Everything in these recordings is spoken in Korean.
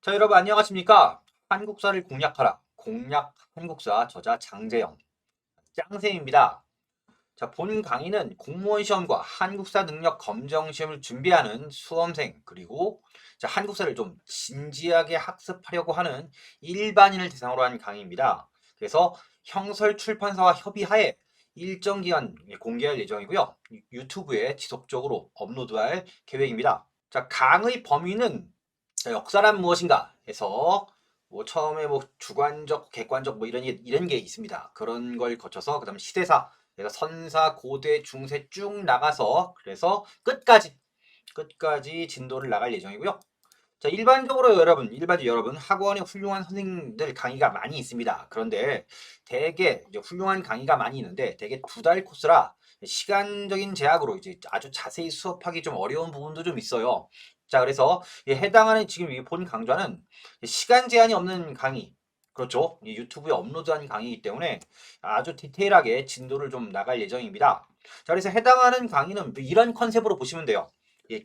자, 여러분 안녕하십니까? 한국사를 공략하라. 공략 한국사 저자 장재영 짱쌤입니다. 자, 본 강의는 공무원 시험과 한국사 능력 검정 시험을 준비하는 수험생 그리고 한국사를 좀 진지하게 학습하려고 하는 일반인을 대상으로 한 강의입니다. 그래서 형설 출판사와 협의하에 일정 기간 공개할 예정이고요. 유튜브에 지속적으로 업로드할 계획입니다. 자, 강의 범위는 역사란 무엇인가 해서 뭐 처음에 뭐 주관적, 객관적 뭐 이런 게 있습니다. 그런 걸 거쳐서 그다음 시대사, 그래서 선사, 고대, 중세 쭉 나가서 그래서 끝까지 진도를 나갈 예정이고요. 자, 일반적으로 여러분 학원에 훌륭한 선생님들 강의가 많이 있습니다. 그런데 대개 이제 훌륭한 강의가 많이 있는데 대개 2달 코스라 시간적인 제약으로 이제 아주 자세히 수업하기 좀 어려운 부분도 좀 있어요. 자, 그래서 해당하는 지금 이 본 강좌는 시간 제한이 없는 강의. 그렇죠. 유튜브에 업로드한 강의이기 때문에 아주 디테일하게 진도를 좀 나갈 예정입니다. 자, 그래서 해당하는 강의는 이런 컨셉으로 보시면 돼요.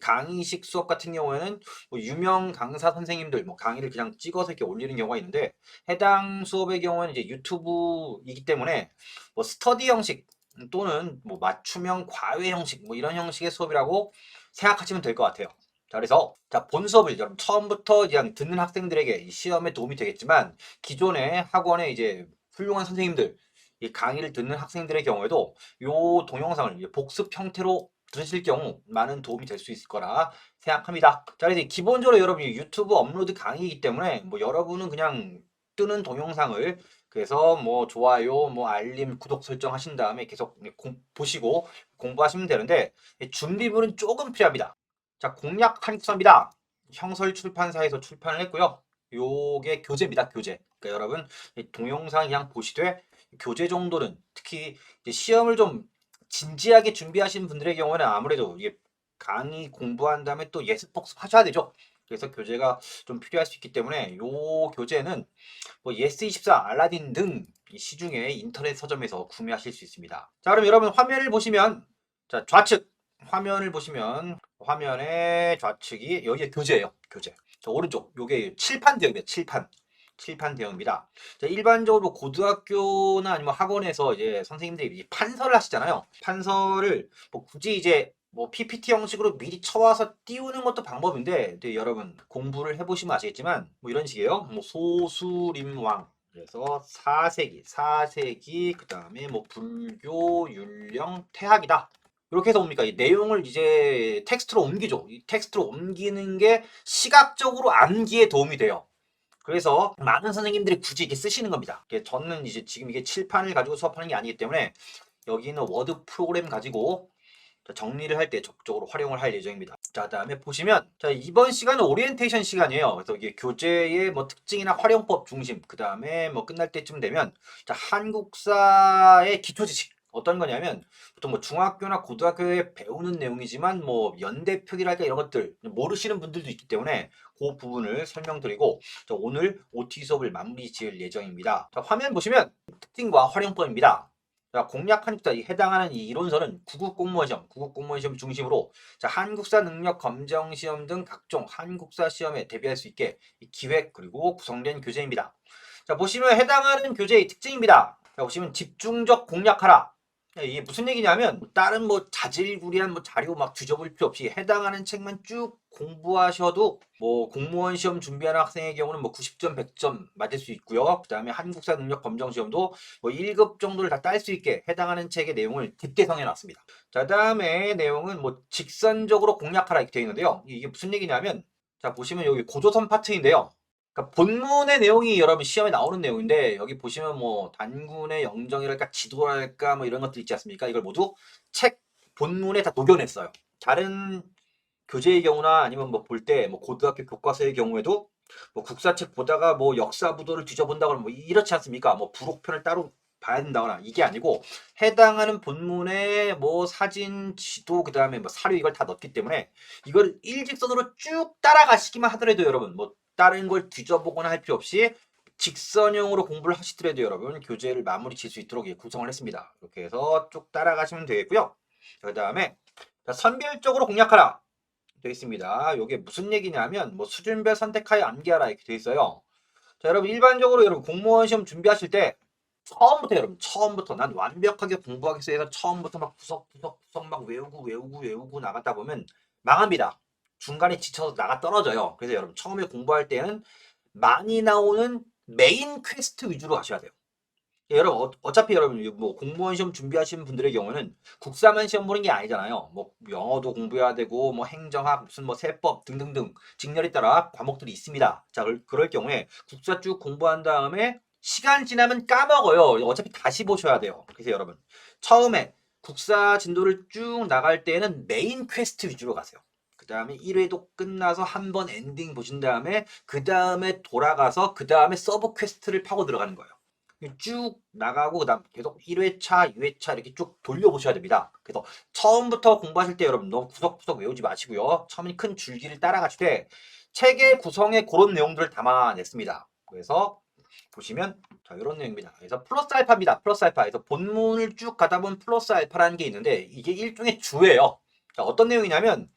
강의식 수업 같은 경우에는 뭐 유명 강사 선생님들 뭐 강의를 그냥 찍어서 이렇게 올리는 경우가 있는데 해당 수업의 경우에는 이제 유튜브이기 때문에 뭐 스터디 형식 또는 뭐 맞춤형 과외 형식 뭐 이런 형식의 수업이라고 생각하시면 될 것 같아요. 자, 그래서 본 수업을 여러분 처음부터 그냥 듣는 학생들에게 이 시험에 도움이 되겠지만 기존의 학원에 이제 훌륭한 선생님들 이 강의를 듣는 학생들의 경우에도 요 동영상을 복습 형태로 들으실 경우 많은 도움이 될 수 있을 거라 생각합니다. 자, 이제 기본적으로 여러분 유튜브 업로드 강의이기 때문에 뭐 여러분은 그냥 뜨는 동영상을 그래서 뭐 좋아요, 뭐 알림, 구독 설정하신 다음에 계속 보시고 공부하시면 되는데 준비물은 조금 필요합니다. 자, 공략 한국사입니다. 형설 출판사에서 출판을 했고요. 요게 교재입니다. 교재. 그러니까 여러분 동영상 그냥 보시되 교재 정도는 특히 시험을 좀 진지하게 준비하시는 분들의 경우는 아무래도 이게 강의 공부한 다음에 또 예습 복습 하셔야 되죠. 그래서 교재가 좀 필요할 수 있기 때문에 요 교재는 뭐 예스24, 알라딘 등 시중에 인터넷 서점에서 구매하실 수 있습니다. 자, 그럼 여러분 화면을 보시면 자, 좌측 화면을 보시면 화면의 좌측이 여기에 교재예요. 교재. 자, 오른쪽 요게 칠판 대형입니다. 칠판 대형입니다. 자, 일반적으로 고등학교나 아니면 학원에서 이제 선생님들이 판서를 하시잖아요. 판서를 뭐 굳이 이제 뭐 PPT 형식으로 미리 쳐와서 띄우는 것도 방법인데 여러분 공부를 해보시면 아시겠지만 뭐 이런 식이에요. 뭐 소수림왕 그래서 사세기 그 다음에 뭐 불교 율령 태학이다. 이렇게 해서 뭡니까? 이 내용을 이제 텍스트로 옮기죠. 이 텍스트로 옮기는 게 시각적으로 암기에 도움이 돼요. 그래서 많은 선생님들이 굳이 이렇게 쓰시는 겁니다. 저는 이제 지금 이게 칠판을 가지고 수업하는 게 아니기 때문에 여기는 워드 프로그램 가지고 정리를 할 때 적극적으로 활용을 할 예정입니다. 자, 다음에 보시면 자, 이번 시간은 오리엔테이션 시간이에요. 그래서 이게 교재의 뭐 특징이나 활용법 중심, 그 다음에 뭐 끝날 때쯤 되면 자, 한국사의 기초 지식 어떤 거냐면 보통 뭐 중학교나 고등학교에 배우는 내용이지만 뭐 연대표기랄까 이런 것들 모르시는 분들도 있기 때문에 그 부분을 설명드리고 자, 오늘 OT 수업을 마무리 지을 예정입니다. 자, 화면 보시면 특징과 활용법입니다. 자, 공략하니까 해당하는 이 이론서는 구급 공무원 시험 중심으로 자, 한국사 능력 검정 시험 등 각종 한국사 시험에 대비할 수 있게 기획 그리고 구성된 교재입니다. 자, 보시면 해당하는 교재의 특징입니다. 자, 보시면 집중적 공략하라. 이게 무슨 얘기냐면 다른 뭐 자질구리한 뭐 자료 막 뒤져볼 필요 없이 해당하는 책만 쭉 공부하셔도 뭐 공무원 시험 준비하는 학생의 경우는 뭐 90점, 100점 맞을 수 있고요. 그 다음에 한국사 능력 검정 시험도 뭐 1급 정도를 다 딸 수 있게 해당하는 책의 내용을 딥게성해 놨습니다. 자, 다음에 내용은 뭐 직선적으로 공략하라 이렇게 되어 있는데요. 이게 무슨 얘기냐면 자, 보시면 여기 고조선 파트인데요. 그러니까 본문의 내용이 여러분 시험에 나오는 내용인데 여기 보시면 뭐 단군의 영정이랄까 지도랄까 뭐 이런 것들 있지 않습니까? 이걸 모두 책 본문에 다 녹여냈어요. 다른 교재의 경우나 아니면 뭐 볼 때 뭐 고등학교 교과서의 경우에도 뭐 국사책 보다가 뭐 역사 부도를 뒤져본다거나 뭐 이렇지 않습니까? 뭐 부록편을 따로 봐야 된다거나 이게 아니고 해당하는 본문에 뭐 사진, 지도, 그 다음에 뭐 사료 이걸 다 넣기 때문에 이걸 일직선으로 쭉 따라가시기만 하더라도 여러분 뭐 다른 걸 뒤져보거나 할 필요 없이 직선형으로 공부를 하시더라도 여러분 교재를 마무리 질 수 있도록 구성을 했습니다. 이렇게 해서 쭉 따라가시면 되겠고요. 그 다음에 선별적으로 공략하라. 되어 있습니다. 이게 무슨 얘기냐면 뭐 수준별 선택하여 암기하라 이렇게 되어 있어요. 자, 여러분 일반적으로 여러분 공무원 시험 준비하실 때 처음부터 여러분 처음부터 난 완벽하게 공부하겠어 해서 처음부터 막 구석 막 외우고 나갔다 보면 망합니다. 중간에 지쳐서 나가 떨어져요. 그래서 여러분 처음에 공부할 때는 많이 나오는 메인 퀘스트 위주로 하셔야 돼요. 여러분 어차피 여러분 뭐 공무원 시험 준비하시는 분들의 경우는 국사만 시험 보는 게 아니잖아요. 뭐 영어도 공부해야 되고 뭐 행정학 무슨 뭐 세법 등등등 직렬에 따라 과목들이 있습니다. 자 그럴 경우에 국사 쭉 공부한 다음에 시간 지나면 까먹어요. 어차피 다시 보셔야 돼요. 그래서 여러분 처음에 국사 진도를 쭉 나갈 때는 메인 퀘스트 위주로 가세요. 그 다음에 1회도 끝나서 한번 엔딩 보신 다음에 그 다음에 돌아가서 그 다음에 서브 퀘스트를 파고 들어가는 거예요. 쭉 나가고 그다음 계속 1회차, 2회차 이렇게 쭉 돌려보셔야 됩니다. 그래서 처음부터 공부하실 때 여러분 너무 구석구석 외우지 마시고요. 처음에 큰 줄기를 따라가실 때 책의 구성에 그런 내용들을 담아냈습니다. 그래서 보시면 자 이런 내용입니다. 그래서 플러스 알파입니다. 플러스 알파. 그래서 본문을 쭉 가다 보면 플러스 알파라는 게 있는데 이게 일종의 주예요. 자 어떤 내용이냐면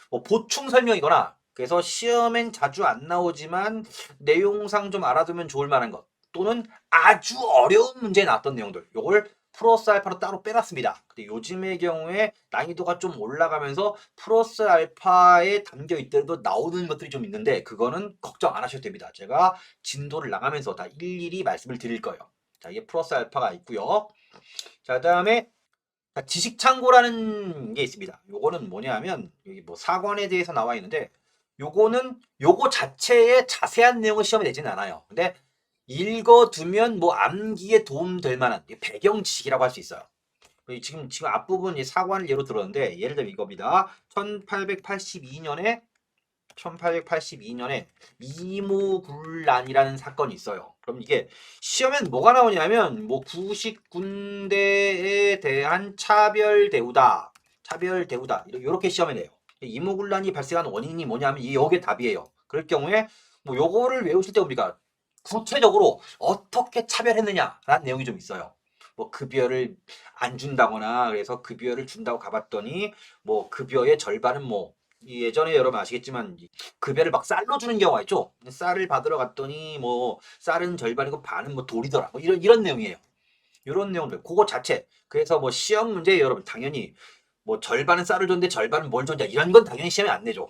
뭐 보충 설명이거나 그래서 시험엔 자주 안 나오지만 내용상 좀 알아두면 좋을 만한 것. 또는 아주 어려운 문제에 나왔던 내용들 요걸 플러스 알파로 따로 빼놨습니다. 근데 요즘의 경우에 난이도가 좀 올라가면서 플러스 알파에 담겨 있더라도 나오는 것들이 좀 있는데 그거는 걱정 안 하셔도 됩니다. 제가 진도를 나가면서 다 일일이 말씀을 드릴 거예요. 자 이게 플러스 알파가 있고요. 자 그다음에 지식 창고라는 게 있습니다. 요거는 뭐냐면 여기 뭐 사관에 대해서 나와 있는데 요거는 요거 자체의 자세한 내용을 시험에 내지는 않아요. 근데 읽어두면 뭐 암기에 도움될 만한 배경 지식이라고 할 수 있어요. 지금 앞부분 이 사관을 예로 들었는데 예를 들면 이겁니다. 1882년에 이모군란이라는 사건이 있어요. 그럼 이게 시험엔 뭐가 나오냐면 뭐 구식 군대에 대한 차별 대우다. 이렇게 시험에 내요. 이모군란이 발생한 원인이 뭐냐면 이 여기에 답이에요. 그럴 경우에 뭐 요거를 외우실 때 우리가 구체적으로 어떻게 차별했느냐라는 내용이 좀 있어요. 뭐 급여를 안 준다거나 그래서 급여를 준다고 가봤더니 뭐 급여의 절반은 뭐 예전에 여러분 아시겠지만 급여를 막 쌀로 주는 경우가 있죠. 쌀을 받으러 갔더니 뭐 쌀은 절반이고 반은 뭐 돌이더라. 뭐 이런 내용이에요. 이런 내용들 그거 자체. 그래서 뭐 시험 문제 여러분 당연히 뭐 절반은 쌀을 줬는데 절반은 뭘 줬냐 이런 건 당연히 시험에 안 내죠.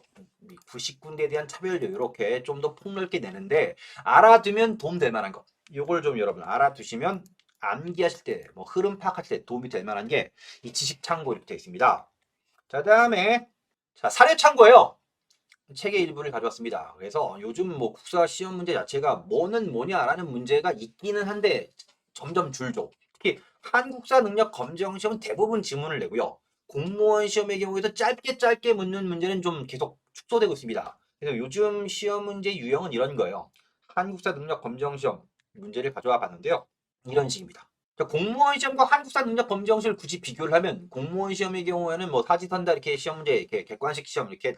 구식군대에 대한 차별도 이렇게 좀 더 폭넓게 내는데 알아두면 도움될 만한 것. 요걸 좀 여러분 알아두시면 암기하실 때 뭐 흐름 파악하실 때 도움이 될 만한 게 이 지식 창고 이렇게 되어 있습니다. 자 다음에 자 사례 창고예요. 책의 일부를 가져왔습니다. 그래서 요즘 뭐 국사 시험 문제 자체가 뭐는 뭐냐라는 문제가 있기는 한데 점점 줄죠. 특히 한국사 능력 검정 시험은 대부분 지문을 내고요. 공무원 시험의 경우에도 짧게 묻는 문제는 좀 계속 축소되고 있습니다. 그래서 요즘 시험 문제 유형은 이런 거예요. 한국사 능력 검정 시험 문제를 가져와 봤는데요. 이런 식입니다. 공무원 시험과 한국사 능력 검정 시험을 굳이 비교를 하면 공무원 시험의 경우에는 뭐 사지선다 이렇게 시험 문제 이렇게 객관식 시험 이렇게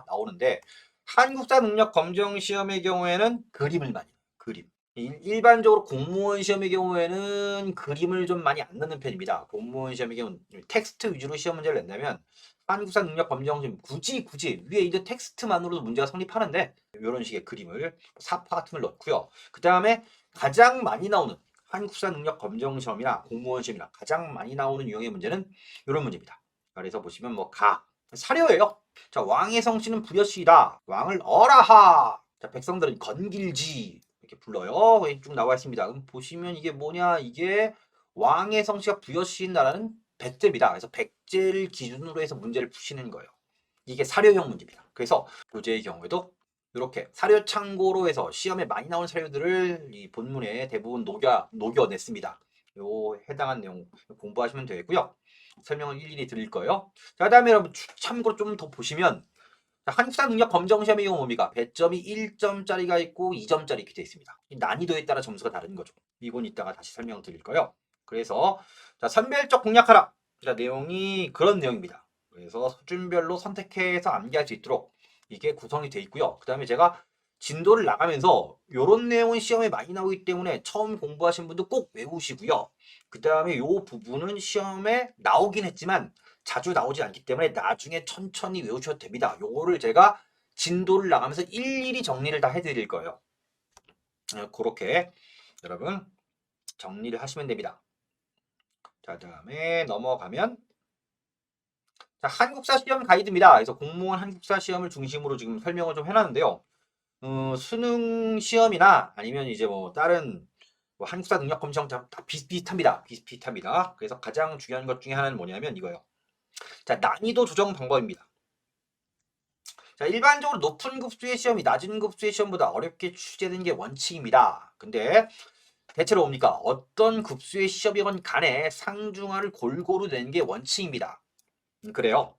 나오는데 한국사 능력 검정 시험의 경우에는 그림을 많이 해요. 그림. 일반적으로 공무원 시험의 경우에는 그림을 좀 많이 안 넣는 편입니다. 공무원 시험의 경우는 텍스트 위주로 시험 문제를 낸다면 한국사 능력 검정 시험 굳이 위에 있는 텍스트만으로도 문제가 성립하는데 이런 식의 그림을 사파 같은 걸 넣고요. 그 다음에 가장 많이 나오는 한국사 능력 검정 시험이나 공무원 시험이나 가장 많이 나오는 유형의 문제는 이런 문제입니다. 그래서 보시면 뭐 사료예요. 자 왕의 성씨는 부여씨이다. 왕을 어라하. 자 백성들은 건길지 이렇게 불러요. 쭉 나와 있습니다. 그럼 보시면 이게 뭐냐? 이게 왕의 성씨가 부여씨인 나라는 백제입니다. 그래서 백제를 기준으로 해서 문제를 푸시는 거예요. 이게 사료형 문제입니다. 그래서 교재의 경우에도 이렇게 사료 창고로 해서 시험에 많이 나오는 사료들을 이 본문에 대부분 녹여냈습니다. 요 해당한 내용 공부하시면 되겠고요. 설명을 일일이 드릴 거예요. 자, 그다음에 여러분 참고로 좀 더 보시면 한국사 능력 검정 시험의 경우 뭡니까? 배점이 1점짜리가 있고 2점짜리 이렇게 되어 있습니다. 난이도에 따라 점수가 다른 거죠. 이건 이따가 다시 설명을 드릴 거예요. 그래서 자, 선별적 공략하라. 자, 내용이 그런 내용입니다. 그래서 수준별로 선택해서 암기할 수 있도록 이게 구성이 되어 있고요. 그 다음에 제가 진도를 나가면서 이런 내용은 시험에 많이 나오기 때문에 처음 공부하신 분도 꼭 외우시고요. 그 다음에 이 부분은 시험에 나오긴 했지만 자주 나오지 않기 때문에 나중에 천천히 외우셔도 됩니다. 요거를 제가 진도를 나가면서 일일이 정리를 다 해드릴 거예요. 그렇게 여러분 정리를 하시면 됩니다. 자, 다음에 넘어가면 자, 한국사 시험 가이드입니다. 그래서 공무원 한국사 시험을 중심으로 지금 설명을 좀 해놨는데요. 수능 시험이나 아니면 이제 뭐 다른 뭐 한국사 능력 검정 다 비슷비슷합니다. 비슷비슷합니다. 그래서 가장 중요한 것 중에 하나는 뭐냐면 이거예요. 자, 난이도 조정 방법입니다. 자, 일반적으로 높은 급수의 시험이 낮은 급수의 시험보다 어렵게 출제되는 게 원칙입니다. 근데 대체로 뭡니까? 어떤 급수의 시험이건 간에 상중하를 골고루 내는 게 원칙입니다. 그래요.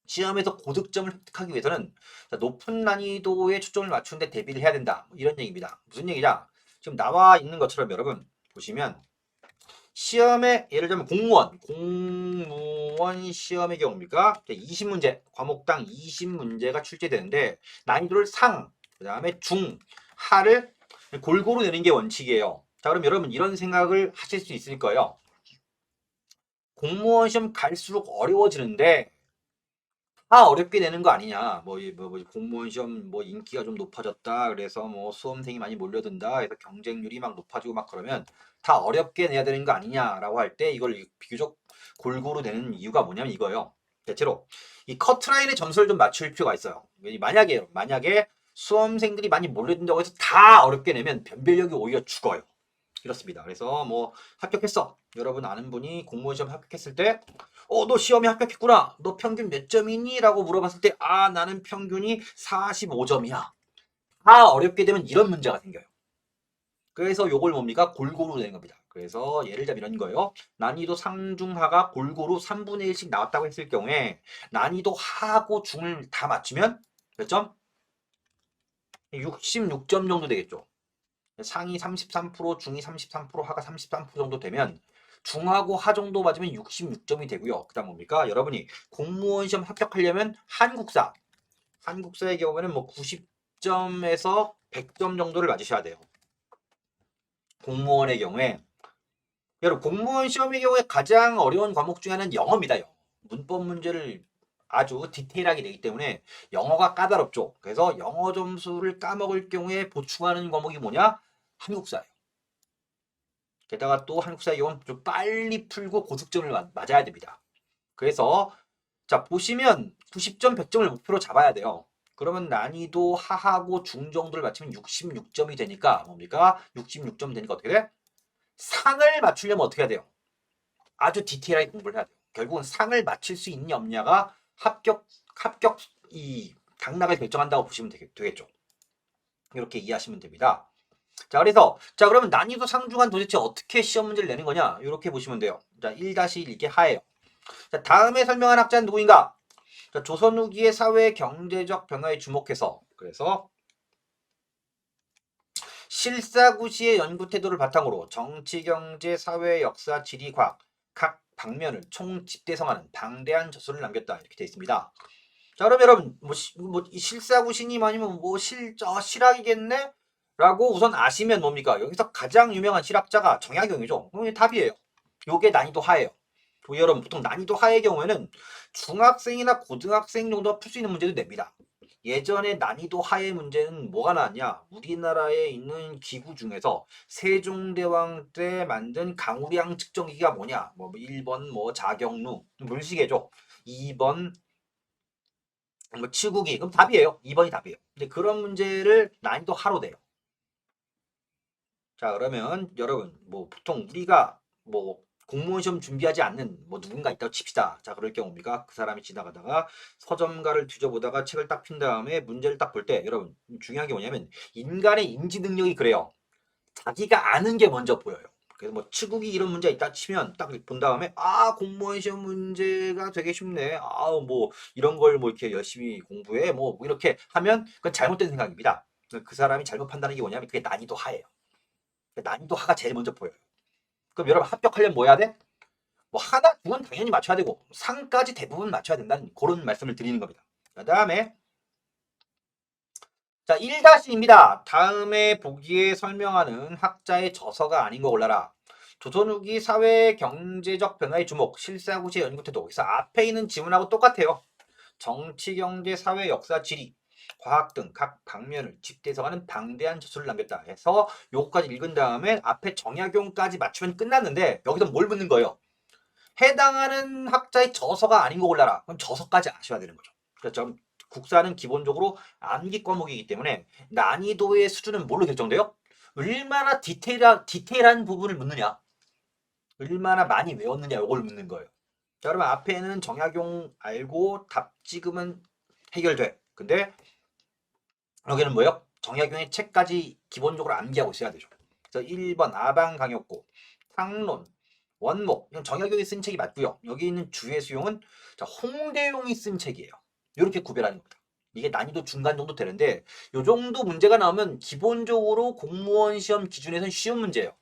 시험에서 고득점을 획득하기 위해서는 높은 난이도에 초점을 맞추는데 대비를 해야 된다. 이런 얘기입니다. 무슨 얘기냐? 지금 나와 있는 것처럼 여러분 보시면 시험에 예를 들면 공무원 시험의 경우입니까? 20문제, 과목당 20문제가 출제되는데 난이도를 상, 그 다음에 중, 하를 골고루 내는 게 원칙이에요. 자, 그럼 여러분 이런 생각을 하실 수 있을 거예요. 공무원 시험 갈수록 어려워지는데 다 어렵게 내는 거 아니냐. 뭐 공무원 시험 뭐 인기가 좀 높아졌다. 그래서 뭐 수험생이 많이 몰려든다. 그래서 경쟁률이 막 높아지고 막 그러면 다 어렵게 내야 되는 거 아니냐라고 할 때 이걸 비교적 골고루 내는 이유가 뭐냐면 이거예요. 대체로 이 커트라인의 점수를 좀 맞출 필요가 있어요. 만약에 수험생들이 많이 몰려든다고 해서 다 어렵게 내면 변별력이 오히려 죽어요. 이렇습니다. 그래서 뭐 합격했어. 여러분 아는 분이 공무원 시험 합격했을 때 너 시험에 합격했구나. 너 평균 몇 점이니? 라고 물어봤을 때 나는 평균이 45점이야. 다 어렵게 되면 이런 문제가 생겨요. 그래서 요걸 뭡니까? 골고루 되는 겁니다. 그래서 예를 들면 이런 거예요. 난이도 상중하가 골고루 3분의 1씩 나왔다고 했을 경우에 난이도 하하고 중을 다 맞추면 몇 점? 66점 정도 되겠죠. 상이 33%, 중이 33%, 하가 33% 정도 되면 중하고 하 정도 맞으면 66점이 되고요. 그 다음 뭡니까? 여러분이 공무원 시험 합격하려면 한국사의 경우에는 뭐 90점에서 100점 정도를 맞으셔야 돼요. 공무원의 경우에 여러분 공무원 시험의 경우에 가장 어려운 과목 중에 하나는 영어입니다. 영어. 문법 문제를 아주 디테일하게 내기 때문에 영어가 까다롭죠. 그래서 영어 점수를 까먹을 경우에 보충하는 과목이 뭐냐? 한국사예요. 게다가 또 한국사의 경우는 좀 빨리 풀고 고득점을 맞아야 됩니다. 그래서 자 보시면 90점, 100점을 목표로 잡아야 돼요. 그러면 난이도 하하고 중 정도를 맞추면 66점이 되니까 뭡니까? 66점 되니까 어떻게 돼? 상을 맞추려면 어떻게 해야 돼요? 아주 디테일하게 공부를 해야 돼요. 결국은 상을 맞출 수 있냐 없냐가 합격 이 당락을 결정한다고 보시면 되겠죠. 이렇게 이해하시면 됩니다. 자, 그래서 자 그러면 난이도 상중한 도대체 어떻게 시험 문제를 내는 거냐? 이렇게 보시면 돼요. 자, 1-1 이게 하예요. 자, 다음에 설명한 학자는 누구인가? 자, 조선 후기의 사회 경제적 변화에 주목해서 그래서 실사구시의 연구 태도를 바탕으로 정치, 경제, 사회, 역사, 지리, 과학 각 방면을 총집대성하는 방대한 저술을 남겼다 이렇게 되어 있습니다. 자, 그럼 여러분 뭐 실사구시님 아니면 뭐 실학이겠네? 라고 우선 아시면 뭡니까? 여기서 가장 유명한 실학자가 정약용이죠. 답이에요. 요게 난이도 하예요. 여러분 보통 난이도 하의 경우에는 중학생이나 고등학생 정도가 풀 수 있는 문제도 냅니다. 예전에 난이도 하의 문제는 뭐가 나왔냐? 우리나라에 있는 기구 중에서 세종대왕 때 만든 강우량 측정기가 뭐냐? 뭐 1번 뭐 자경루 물시계죠. 2번 뭐 치국이 그럼 답이에요. 2번이 답이에요. 근데 그런 문제를 난이도 하로 돼요. 자, 그러면 여러분 뭐 보통 우리가 뭐 공무원 시험 준비하지 않는 뭐 누군가 있다고 칩시다. 자, 그럴 경우입니까? 그 사람이 지나가다가 서점가를 뒤져보다가 책을 딱 핀 다음에 문제를 딱 볼 때 여러분 중요한 게 뭐냐면 인간의 인지 능력이 그래요. 자기가 아는 게 먼저 보여요. 그래서 뭐 치국이 이런 문제 있다 치면 딱 본 다음에 공무원 시험 문제가 되게 쉽네. 뭐 이런 걸 뭐 이렇게 열심히 공부해. 뭐 이렇게 하면 그건 잘못된 생각입니다. 그 사람이 잘못 판단하는 게 뭐냐면 그게 난이도 하예요. 난이도 하가 제일 먼저 보여요. 그럼 여러분 합격하려면 뭐 해야 돼? 뭐 하나, 두는 당연히 맞춰야 되고 상까지 대부분 맞춰야 된다는 그런 말씀을 드리는 겁니다. 그 다음에 자 1-2입니다. 다음에 보기에 설명하는 학자의 저서가 아닌 거 골라라. 조선 후기 사회 경제적 변화의 주목, 실사구시 연구 태도. 그래서 앞에 있는 지문하고 똑같아요. 정치, 경제, 사회, 역사, 지리, 과학 등 각 방면을 집대성하는 방대한 저술을 남겼다 해서 요거까지 읽은 다음에 앞에 정약용까지 맞추면 끝났는데 여기서 뭘 묻는 거예요? 해당하는 학자의 저서가 아닌 거 골라라. 그럼 저서까지 아셔야 되는 거죠. 그렇죠. 국사는 기본적으로 암기 과목이기 때문에 난이도의 수준은 뭘로 결정돼요? 얼마나 디테일한 부분을 묻느냐, 얼마나 많이 외웠느냐, 이걸 묻는 거예요. 자, 그러면 앞에는 정약용 알고 답 찍으면 해결돼. 근데 여기는 뭐예요? 정약용의 책까지 기본적으로 암기하고 있어야 되죠. 그래서 1번 아방강역고, 상론, 원목, 이건 정약용이 쓴 책이 맞고요. 여기 있는 주의 수용은 자, 홍대용이 쓴 책이에요. 이렇게 구별하는 겁니다. 이게 난이도 중간 정도 되는데 이 정도 문제가 나오면 기본적으로 공무원 시험 기준에서는 쉬운 문제예요.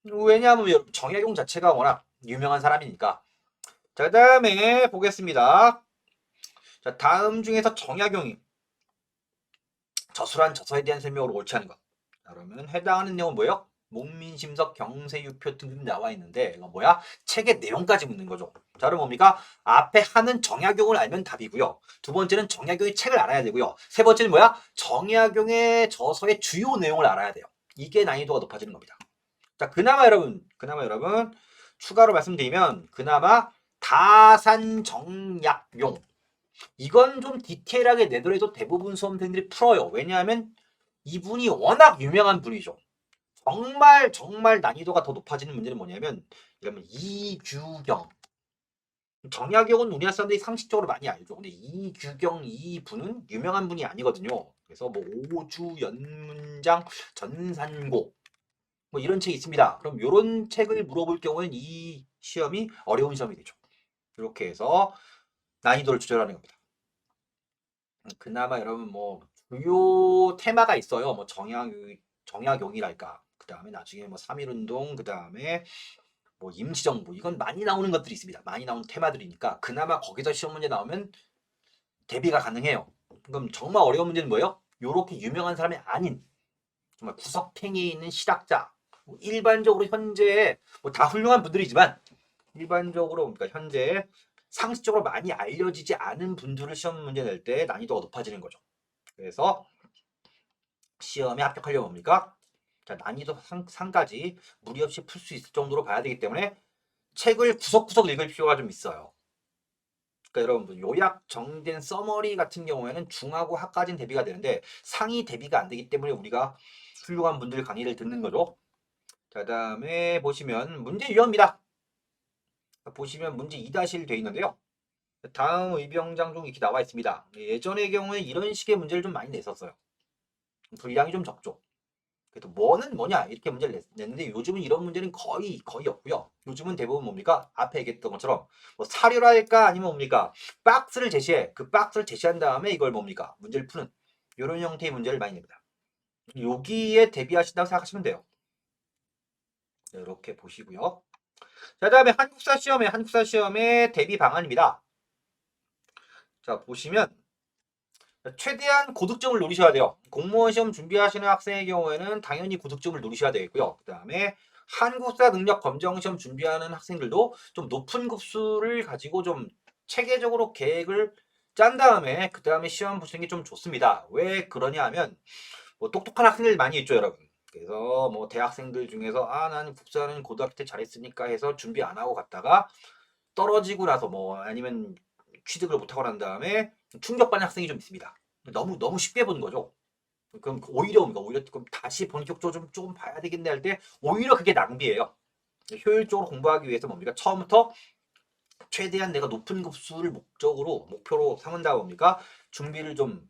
왜냐하면 정약용 자체가 워낙 유명한 사람이니까. 자, 그 다음에 보겠습니다. 자, 다음 중에서 정약용이 저술한 저서에 대한 설명으로 옳지 않은 것. 자, 그러면 해당하는 내용은 뭐예요? 목민심석 경세유표 등 나와 있는데 이거 뭐야? 책의 내용까지 묻는 거죠. 자, 그럼 뭡니까? 앞에 하는 정약용을 알면 답이고요. 두 번째는 정약용의 책을 알아야 되고요. 세 번째는 뭐야? 정약용의 저서의 주요 내용을 알아야 돼요. 이게 난이도가 높아지는 겁니다. 자, 그나마 여러분 추가로 말씀드리면 그나마 다산정약용, 이건 좀 디테일하게 내더라도 대부분 수험생들이 풀어요. 왜냐하면 이분이 워낙 유명한 분이죠. 정말 난이도가 더 높아지는 문제는 뭐냐면 이러면 이규경, 정약용은 우리나라 사람들이 상식적으로 많이 알죠. 근데 이규경 이분은 유명한 분이 아니거든요. 그래서 뭐 오주 연문장 전산고 뭐 이런 책이 있습니다. 그럼 이런 책을 물어볼 경우에는 이 시험이 어려운 시험이 되죠. 이렇게 해서 난이도를 조절하는 겁니다. 그나마 여러분 뭐 주요 테마가 있어요. 뭐 정약용이랄까. 그 다음에 나중에 뭐 3.1운동, 그 다음에 뭐 임시정부, 이건 많이 나오는 것들이 있습니다. 많이 나오는 테마들이니까 그나마 거기서 시험 문제 나오면 대비가 가능해요. 그럼 정말 어려운 문제는 뭐예요? 요렇게 유명한 사람이 아닌 정말 구석탱이에 있는 실학자, 뭐 일반적으로 현재 뭐 다 훌륭한 분들이지만 일반적으로 그러니까 현재 상식적으로 많이 알려지지 않은 분들을 시험 문제 낼 때 난이도가 높아지는 거죠. 그래서 시험에 합격하려면 뭡니까? 자, 난이도 상까지 무리 없이 풀 수 있을 정도로 봐야 되기 때문에 책을 구석구석 읽을 필요가 좀 있어요. 그러니까 여러분 요약 정리된 서머리 같은 경우에는 중하고 하까지는 대비가 되는데 상이 대비가 안 되기 때문에 우리가 훌륭한 분들 강의를 듣는 거죠. 자, 그다음에 보시면 문제 유형입니다. 보시면 문제 2-1 돼 있는데요. 다음 의병장 중 이렇게 나와 있습니다. 예전의 경우에 이런 식의 문제를 좀 많이 냈었어요. 분량이 좀 적죠. 그래도 뭐는 뭐냐 이렇게 문제를 냈는데 요즘은 이런 문제는 거의 없고요. 요즘은 대부분 뭡니까? 앞에 얘기했던 것처럼 뭐 사료랄까 아니면 뭡니까? 박스를 제시해. 그 박스를 제시한 다음에 이걸 뭡니까? 문제를 푸는 이런 형태의 문제를 많이 냅니다. 여기에 대비하신다고 생각하시면 돼요. 이렇게 보시고요. 자, 다음에 한국사 시험의 대비 방안입니다. 자, 보시면 최대한 고득점을 노리셔야 돼요. 공무원 시험 준비하시는 학생의 경우에는 당연히 고득점을 노리셔야 되겠고요. 그 다음에 한국사 능력 검정 시험 준비하는 학생들도 좀 높은 급수를 가지고 좀 체계적으로 계획을 짠 다음에 그 다음에 시험 보시는 게 좀 좋습니다. 왜 그러냐 하면 뭐 똑똑한 학생들 많이 있죠, 여러분. 그래서 뭐 대학생들 중에서 나는 국사는 고등학교 때 잘했으니까 해서 준비 안 하고 갔다가 떨어지고 나서 뭐 아니면 취득을 못하고 난 다음에 충격받는 학생이 좀 있습니다. 너무 쉽게 보는 거죠. 그럼 오히려 그럼 다시 본격적으로 조금 봐야 되겠네 할 때 오히려 그게 낭비예요. 효율적으로 공부하기 위해서 뭡니까? 처음부터 최대한 내가 높은 급수를 목표로 삼은다 뭡니까? 준비를 좀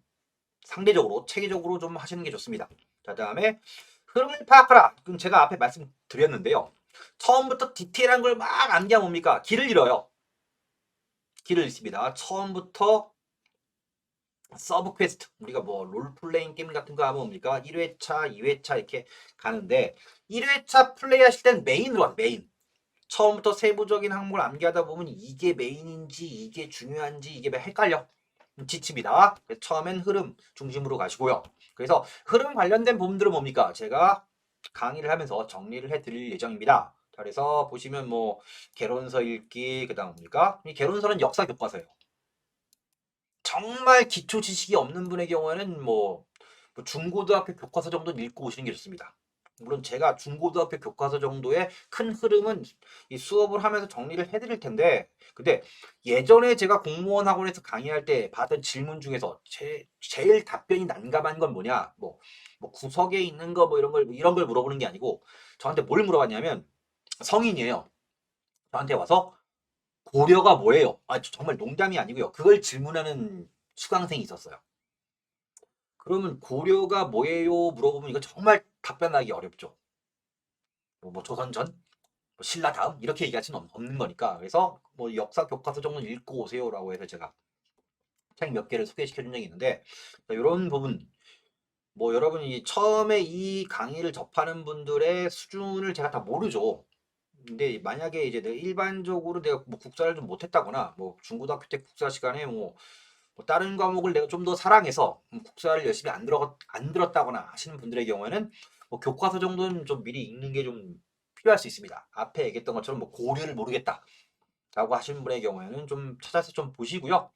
상대적으로 체계적으로 좀 하시는 게 좋습니다. 자, 다음에 흐름을 파악하라. 그럼 제가 앞에 말씀드렸는데요. 처음부터 디테일한 걸 막 암기하면 뭡니까? 길을 잃어요. 길을 잃습니다. 처음부터 서브 퀘스트, 우리가 뭐 롤플레잉 게임 같은 거 하면 뭡니까? 1회차, 2회차 이렇게 가는데 1회차 플레이 하실 땐 메인으로 와, 메인. 처음부터 세부적인 항목을 암기하다 보면 이게 메인인지 이게 중요한지 이게 헷갈려. 지칩니다. 처음엔 흐름 중심으로 가시고요. 그래서 흐름 관련된 부분들은 뭡니까? 제가 강의를 하면서 정리를 해드릴 예정입니다. 자, 그래서 보시면 뭐 개론서 읽기, 그다음 뭡니까? 이 개론서는 역사 교과서예요. 정말 기초 지식이 없는 분의 경우에는 뭐 중고등학교 교과서 정도는 읽고 오시는 게 좋습니다. 물론 제가 중고등학교 교과서 정도의 큰 흐름은 이 수업을 하면서 정리를 해드릴 텐데, 근데 예전에 제가 공무원 학원에서 강의할 때 받은 질문 중에서 제일 답변이 난감한 건 뭐냐? 뭐 구석에 있는 거 뭐 이런 걸 물어보는 게 아니고 저한테 뭘 물어봤냐면 성인이에요. 저한테 와서 고려가 뭐예요? 아, 정말 농담이 아니고요. 그걸 질문하는 수강생이 있었어요. 그러면 고려가 뭐예요? 물어보면 이거 정말 답변하기 어렵죠. 뭐 조선전, 뭐 신라 다음 이렇게 얘기할 수는 없는 거니까. 그래서 뭐 역사 교과서 정도는 읽고 오세요라고 해서 제가 책 몇 개를 소개시켜 준 적이 있는데 이런 부분 뭐 여러분이 처음에 이 강의를 접하는 분들의 수준을 제가 다 모르죠. 근데 만약에 이제 내가 일반적으로 내가 뭐 국사를 좀 못했다거나 뭐 중고등학교 때 국사 시간에 뭐 다른 과목을 내가 좀 더 사랑해서 국사를 열심히 안 들었다거나 하시는 분들의 경우에는 뭐 교과서 정도는 좀 미리 읽는 게 좀 필요할 수 있습니다. 앞에 얘기했던 것처럼 뭐 고려를 모르겠다라고 하시는 분의 경우에는 좀 찾아서 좀 보시고요.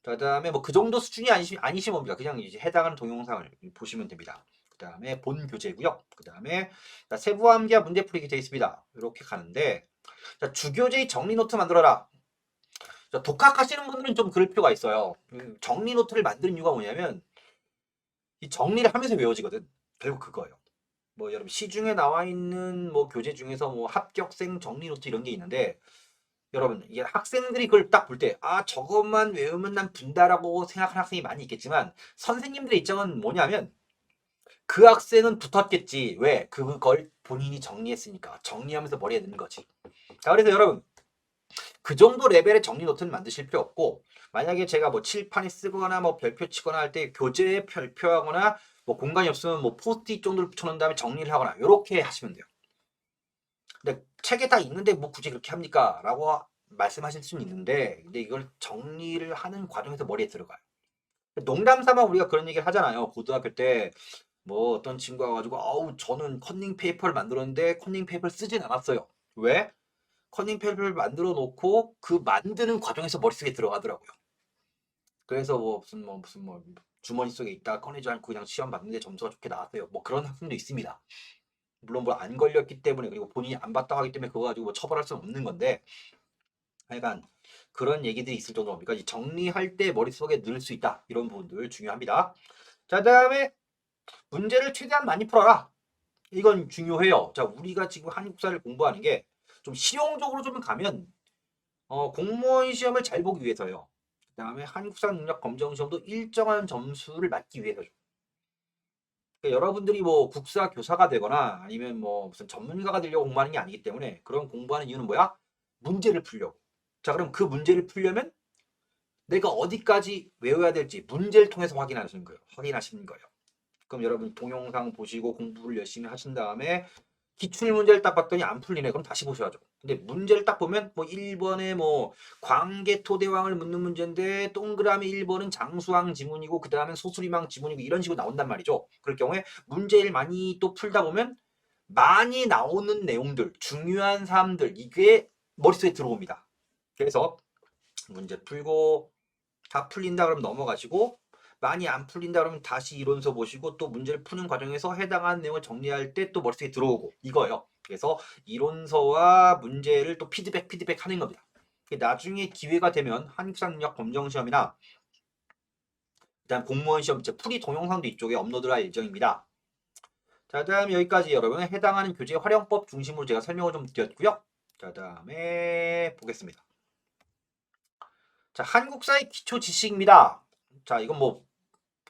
그다음에 뭐 그 정도 수준이 아니시면 뭡니까? 그냥 이제 해당하는 동영상을 보시면 됩니다. 그다음에 본 교재고요. 그다음에 세부함기와 문제풀이가 되어 있습니다. 이렇게 가는데 자, 주교재의 정리 노트 만들어라. 자, 독학하시는 분들은 좀 그럴 필요가 있어요. 정리 노트를 만드는 이유가 뭐냐면 이 정리를 하면서 외워지거든. 결국 그거예요. 뭐 여러분 시중에 나와 있는 뭐 교재 중에서 뭐 합격생 정리 노트 이런 게 있는데 여러분 이게 학생들이 그걸 딱 볼 때 아 저것만 외우면 난 분다라고 생각하는 학생이 많이 있겠지만 선생님들의 입장은 뭐냐면 그 학생은 붙었겠지. 왜? 그걸 본인이 정리했으니까. 정리하면서 머리에 넣는 거지. 자, 그래서 여러분 그 정도 레벨의 정리 노트는 만드실 필요 없고 만약에 제가 뭐 칠판에 쓰거나 뭐 별표 치거나 할 때 교재에 별표하거나 뭐 공간이 없으면 뭐 포스트잇 정도를 붙여놓은 다음에 정리를 하거나 이렇게 하시면 돼요. 근데 책에 다 있는데 뭐 굳이 그렇게 합니까? 라고 말씀하실 수는 있는데 근데 이걸 정리를 하는 과정에서 머리에 들어가요. 농담 삼아 우리가 그런 얘기를 하잖아요. 고등학교 때 뭐 어떤 친구가 와가지고 아우 저는 커닝 페이퍼를 만들었는데 커닝 페이퍼를 쓰진 않았어요. 왜? 커닝 페이퍼를 만들어 놓고 그 만드는 과정에서 머릿속에 들어가더라고요. 그래서 뭐 무슨 뭐 주머니 속에 있다 꺼내지 않고 그냥 시험 봤는데 점수가 좋게 나왔어요. 뭐 그런 학생도 있습니다. 물론 뭐 안 걸렸기 때문에 그리고 본인이 안 봤다고 하기 때문에 그거 가지고 뭐 처벌할 수는 없는 건데 하여간 그런 얘기들이 있을 정도입니까? 정리할 때 머릿속에 넣을 수 있다. 이런 부분들 중요합니다. 자, 그다음에 문제를 최대한 많이 풀어라. 이건 중요해요. 자, 우리가 지금 한국사를 공부하는 게 좀 실용적으로 좀 가면 공무원 시험을 잘 보기 위해서요. 그다음에 한국사 능력 검정 시험도 일정한 점수를 맞기 위해서죠. 그러니까 여러분들이 뭐 국사 교사가 되거나 아니면 뭐 무슨 전문가가 되려고 공부하는 게 아니기 때문에 그런 공부하는 이유는 뭐야? 문제를 풀려고. 자, 그럼 그 문제를 풀려면 내가 어디까지 외워야 될지 문제를 통해서 확인하시는 거예요. 확인하시는 거예요. 그럼 여러분 동영상 보시고 공부를 열심히 하신 다음에 기출 문제를 딱 봤더니 안 풀리네. 그럼 다시 보셔야죠. 근데 문제를 딱 보면 뭐 1번에 뭐 광개토대왕을 묻는 문제인데 동그라미 1번은 장수왕 지문이고 그 다음에 소수리망 지문이고 이런 식으로 나온단 말이죠. 그럴 경우에 문제를 많이 또 풀다 보면 많이 나오는 내용들, 중요한 사람들 이게 머릿속에 들어옵니다. 그래서 문제 풀고 다 풀린다 그러면 넘어가시고 많이 안 풀린다 그러면 다시 이론서 보시고 또 문제를 푸는 과정에서 해당하는 내용을 정리할 때 또 머릿속에 들어오고 이거예요. 그래서 이론서와 문제를 또 피드백 하는 겁니다. 나중에 기회가 되면 한국사능력 검정시험이나 그다음 공무원 시험 풀이 동영상도 이쪽에 업로드할 예정입니다. 자, 다음 여기까지 여러분 해당하는 교재 활용법 중심으로 제가 설명을 좀 드렸고요. 자, 다음에 보겠습니다. 자, 한국사의 기초 지식입니다. 자, 이건 뭐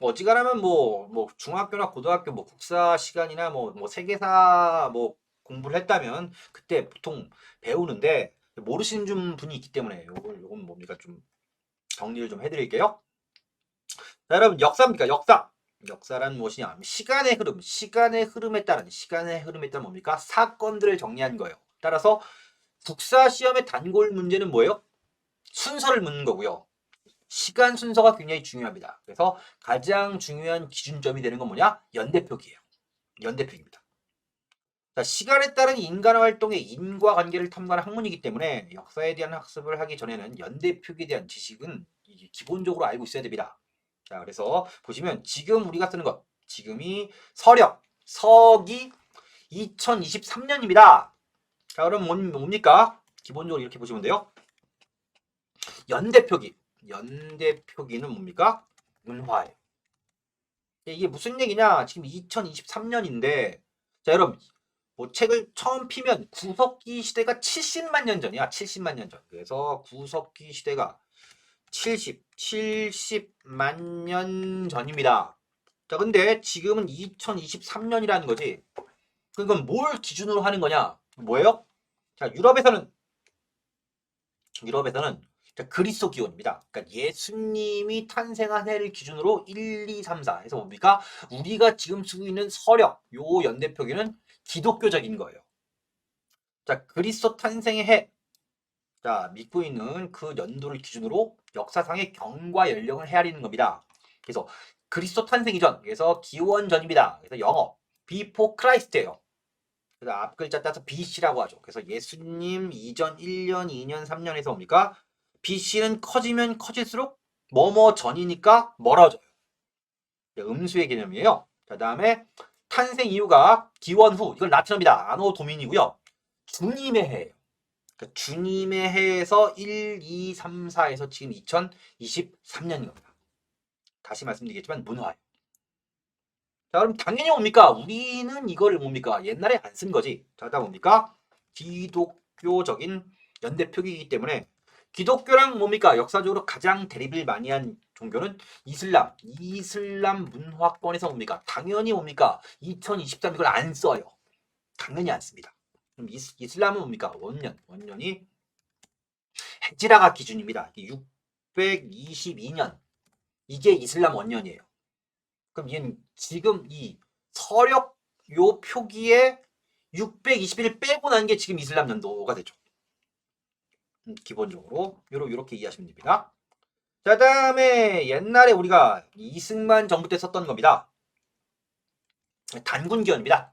어지간하면 뭐 중학교나 고등학교 뭐 국사 시간이나 뭐 세계사 뭐 공부를 했다면 그때 보통 배우는데 모르시는 좀 분이 있기 때문에 요건 뭡니까 좀 정리를 좀 해드릴게요. 자, 여러분 역사입니까? 역사란 무엇이냐? 시간의 흐름에 따른 뭡니까? 사건들을 정리한 거예요. 따라서 국사 시험의 단골 문제는 뭐예요? 순서를 묻는 거고요. 시간 순서가 굉장히 중요합니다. 그래서 가장 중요한 기준점이 되는 건 뭐냐? 연대표기예요. 연대표기입니다. 자, 시간에 따른 인간 활동의 인과관계를 탐구하는 학문이기 때문에 역사에 대한 학습을 하기 전에는 연대표기에 대한 지식은 이게 기본적으로 알고 있어야 됩니다. 자, 그래서 보시면 지금 우리가 쓰는 것, 지금이 서력, 서기 2023년입니다. 자, 그럼 뭡니까? 기본적으로 이렇게 보시면 돼요. 연대표기. 연대표기는 뭡니까? 문화예요. 이게 무슨 얘기냐? 지금 2023년인데, 자, 여러분, 뭐 책을 처음 피면 구석기 시대가 70만 년 전이야. 70만 년 전. 그래서 구석기 시대가 70만 년 전입니다. 자, 근데 지금은 2023년이라는 거지. 그건 뭘 기준으로 하는 거냐? 뭐예요? 자, 유럽에서는 자, 그리스도 기원입니다. 그러니까 예수님이 탄생한 해를 기준으로 1, 2, 3, 4 해서 뭡니까? 우리가 지금 쓰고 있는 서력, 요 연대표기는 기독교적인 거예요. 자, 그리스도 탄생의 해. 자, 믿고 있는 그 연도를 기준으로 역사상의 경과 연령을 헤아리는 겁니다. 그래서 그리스도 탄생 이전, 그래서 기원 전입니다. 그래서 영어, before Christ예요. 그래서 앞 글자 따서 BC라고 하죠. 그래서 예수님 이전 1년, 2년, 3년에서 뭡니까? BC는 커지면 커질수록 뭐뭐 전이니까 멀어져요. 음수의 개념이에요. 자, 다음에 탄생 이유가 기원 후, 이걸 라틴어입니다. 아노 도민이고요. 주님의 해예요. 그러니까 주님의 해에서 1, 2, 3, 4에서 지금 2023년인 겁니다. 다시 말씀드리겠지만 문화예요. 자, 그럼 당연히 뭡니까? 우리는 이거를 뭡니까? 옛날에 안 쓴 거지. 자, 다 뭡니까? 기독교적인 연대표기이기 때문에 기독교랑 뭡니까? 역사적으로 가장 대립을 많이 한 종교는 이슬람. 이슬람 문화권에서 뭡니까? 당연히 뭡니까? 2023 이걸 안 써요. 당연히 안 씁니다. 그럼 이슬람은 뭡니까? 원년이 헤지라가 기준입니다. 622년. 이게 이슬람 원년이에요. 그럼 얘는 지금 이 서력 요 표기에 621을 빼고 난 게 지금 이슬람 연도가 되죠. 기본적으로 요렇게 이해하시면 됩니다. 자, 다음에 옛날에 우리가 이승만 정부 때 썼던 겁니다. 단군기원입니다.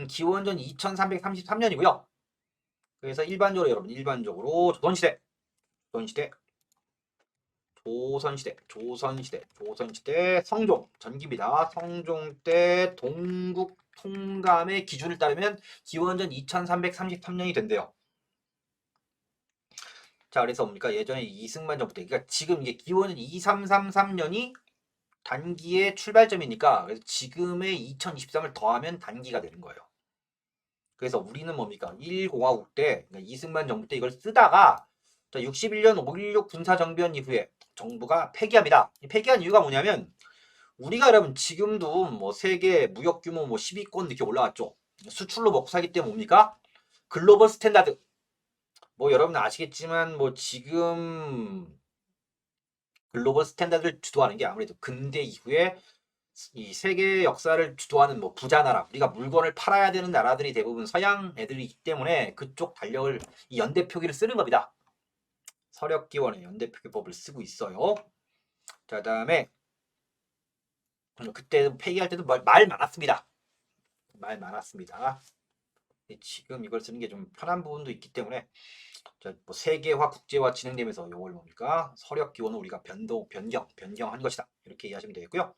기원전 2333년이고요. 그래서 일반적으로 여러분 일반적으로 조선시대 성종 전기입니다. 성종 때 동국 통감의 기준을 따르면 기원전 2333년이 된대요. 자, 그래서 뭡니까? 예전에 이승만 정부 때, 그러니까 지금 이게 기원전 2333년이 단기의 출발점이니까 그래서 지금의 2023을 더하면 단기가 되는 거예요. 그래서 우리는 뭡니까? 1공화국 때, 그러니까 이승만 정부 때 이걸 쓰다가 61년 5.16 군사정변 이후에 정부가 폐기합니다. 폐기한 이유가 뭐냐면 우리가 여러분 지금도 뭐 세계 무역 규모 뭐 10위권 이렇게 올라왔죠. 수출로 먹고 살기 때문에 뭡니까? 글로벌 스탠다드. 뭐 여러분 아시겠지만 뭐 지금 글로벌 스탠다드를 주도하는 게 아무래도 근대 이후에 이 세계 역사를 주도하는 뭐 부자 나라, 우리가 물건을 팔아야 되는 나라들이 대부분 서양 애들이기 때문에 그쪽 달력을 이 연대 표기를 쓰는 겁니다. 서력기원의 연대 표기법을 쓰고 있어요. 자, 그다음에 그때 폐기할 때도 말 많았습니다. 말 많았습니다. 지금 이걸 쓰는 게 좀 편한 부분도 있기 때문에 뭐 세계화, 국제화 진행되면서 이걸 뭡니까? 서력 기원을 우리가 변경한 것이다. 이렇게 이해하시면 되겠고요.